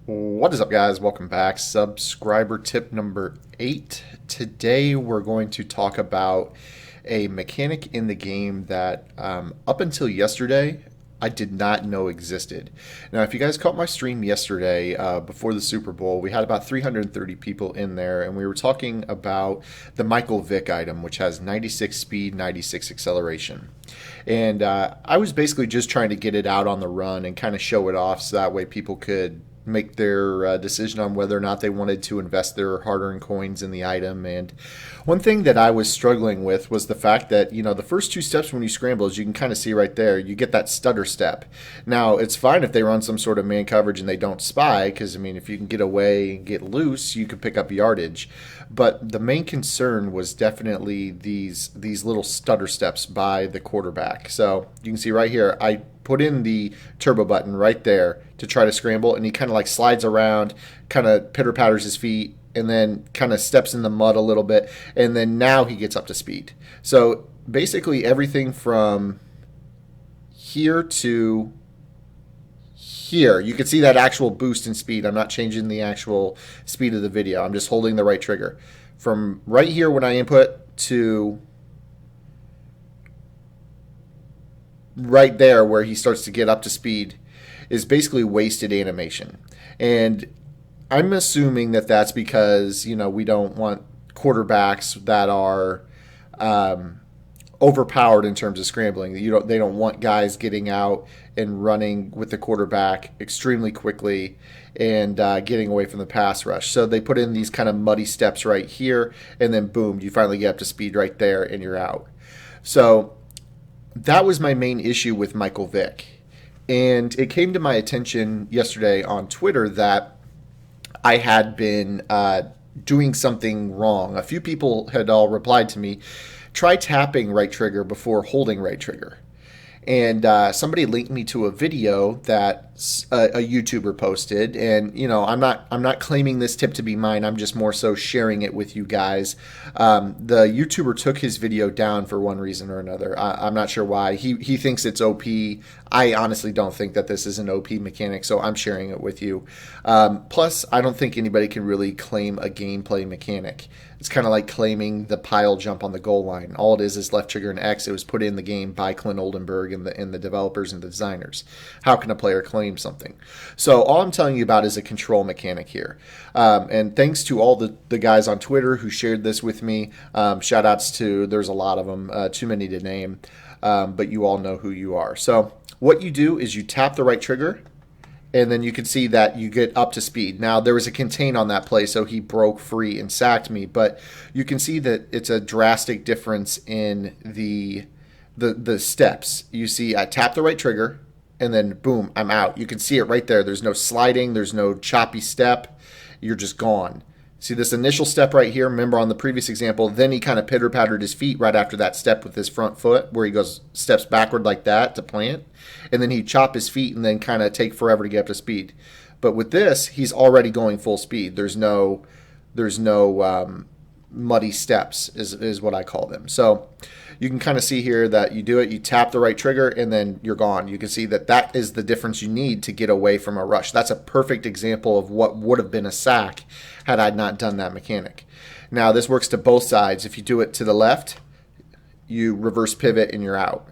What is up, guys? Welcome back. Subscriber tip number 8. Today, we're going to talk about a mechanic in the game that up until yesterday, I did not know existed. Now, if you guys caught my stream yesterday before the Super Bowl, we had about 330 people in there, and we were talking about the Michael Vick item, which has 96 speed, 96 acceleration. And I was basically just trying to get it out on the run and kind of show it off so that way people could make their decision on whether or not they wanted to invest their hard-earned coins in the item. And one thing that I was struggling with was the fact that, the first two steps when you scramble, as you can kind of see right there, you get that stutter step. Now, it's fine if they run some sort of man coverage and they don't spy, because, if you can get away and get loose, you can pick up yardage. But the main concern was definitely these little stutter steps by the quarterback. So you can see right here, I put in the turbo button right there to try to scramble, and he kind of like slides around, kind of pitter patters his feet, and then kind of steps in the mud a little bit, and then now he gets up to speed. So basically everything from here to here, you can see that actual boost in speed. I'm not changing the actual speed of the video. I'm just holding the right trigger. From right here when I input to right there where he starts to get up to speed is basically wasted animation. And I'm assuming that that's because, we don't want quarterbacks that are overpowered in terms of scrambling. They don't want guys getting out and running with the quarterback extremely quickly and getting away from the pass rush. So they put in these kind of muddy steps right here, and then boom, you finally get up to speed right there and you're out. So that was my main issue with Michael Vick. And it came to my attention yesterday on Twitter that I had been doing something wrong. A few people had all replied to me, try tapping right trigger before holding right trigger. And somebody linked me to a video that a YouTuber posted, and I'm not claiming this tip to be mine. I'm just more so sharing it with you guys. The YouTuber took his video down for one reason or another. I'm not sure why. He thinks it's OP. I honestly don't think that this is an OP mechanic, so I'm sharing it with you. Plus, I don't think anybody can really claim a gameplay mechanic. It's kind of like claiming the pile jump on the goal line. All it is left trigger and X. It was put in the game by Clint Oldenburg and the developers and the designers. How can a player claim something? So all I'm telling you about is a control mechanic here. And thanks to all the guys on Twitter who shared this with me. Shout outs to, there's a lot of them, too many to name, but you all know who you are. So what you do is you tap the right trigger, and then you can see that you get up to speed. Now, there was a contain on that play, so he broke free and sacked me. But you can see that it's a drastic difference in the steps. You see, I tap the right trigger, and then boom, I'm out. You can see it right there. There's no sliding. There's no choppy step. You're just gone. See this initial step right here? Remember on the previous example, then he kind of pitter-pattered his feet right after that step with his front foot, where he steps backward like that to plant. And then he'd chop his feet and then kind of take forever to get up to speed. But with this, he's already going full speed. There's no muddy steps is what I call them. So you can kind of see here that you do it, you tap the right trigger, and then you're gone. You can see that is the difference you need to get away from a rush. That's a perfect example of what would have been a sack had I not done that mechanic. Now, this works to both sides. If you do it to the left, you reverse pivot and you're out.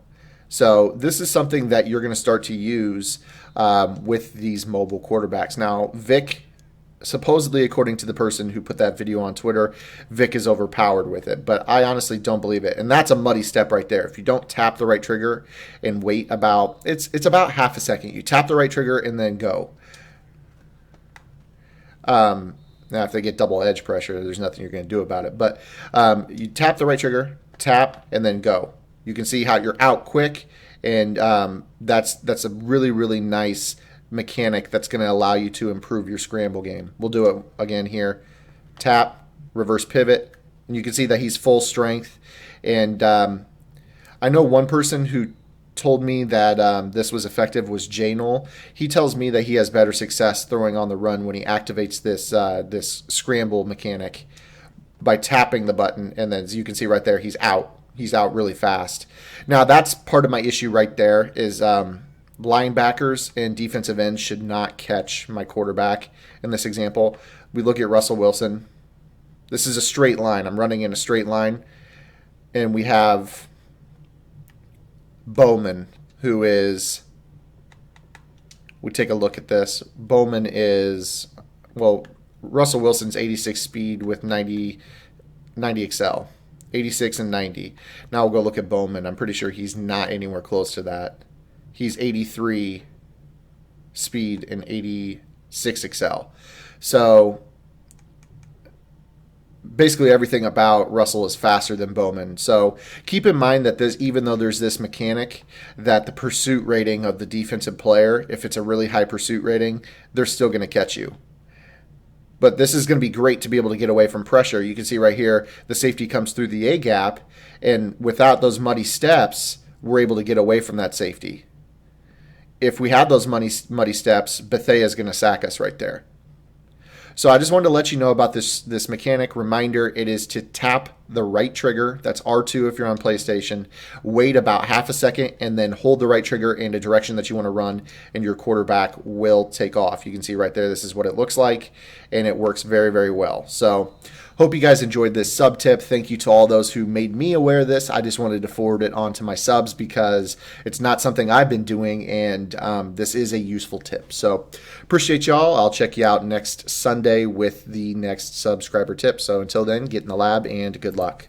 So this is something that you're going to start to use with these mobile quarterbacks. Now, Vic, supposedly, according to the person who put that video on Twitter, Vic is overpowered with it, but I honestly don't believe it. And that's a muddy step right there. If you don't tap the right trigger and wait it's about half a second. You tap the right trigger and then go. Now, if they get double edge pressure, there's nothing you're going to do about it. But you tap the right trigger, tap, and then go. You can see how you're out quick, and that's a really, really nice mechanic that's going to allow you to improve your scramble game. We'll do it again here. Tap, reverse pivot, and you can see that he's full strength. And I know one person who told me that this was effective was Janel. He tells me that he has better success throwing on the run when he activates this scramble mechanic by tapping the button, and then as you can see right there, he's out. He's out really fast. Now, that's part of my issue right there is linebackers and defensive ends should not catch my quarterback in this example. We look at Russell Wilson. This is a straight line. I'm running in a straight line. And we have Bowman, who is, we take a look at this. Bowman is, well, Russell Wilson's 86 speed with 90 excel. 86 and 90. Now we'll go look at Bowman. I'm pretty sure he's not anywhere close to that. He's 83 speed and 86 excel. So basically everything about Russell is faster than Bowman. So keep in mind that this, even though there's this mechanic that the pursuit rating of the defensive player, if it's a really high pursuit rating, they're still going to catch you. But this is going to be great to be able to get away from pressure. You can see right here, the safety comes through the A gap, and without those muddy steps, we're able to get away from that safety. If we have those muddy steps, Bethea is going to sack us right there. So I just wanted to let you know about this mechanic. Reminder, it is to tap the right trigger. That's R2 if you're on PlayStation. Wait about half a second and then hold the right trigger in a direction that you want to run, and your quarterback will take off. You can see right there, this is what it looks like, and it works very, very well. So hope you guys enjoyed this sub tip. Thank you to all those who made me aware of this. I just wanted to forward it on to my subs because it's not something I've been doing, and this is a useful tip. So appreciate y'all. I'll check you out next Sunday with the next subscriber tip. So until then, get in the lab and good luck.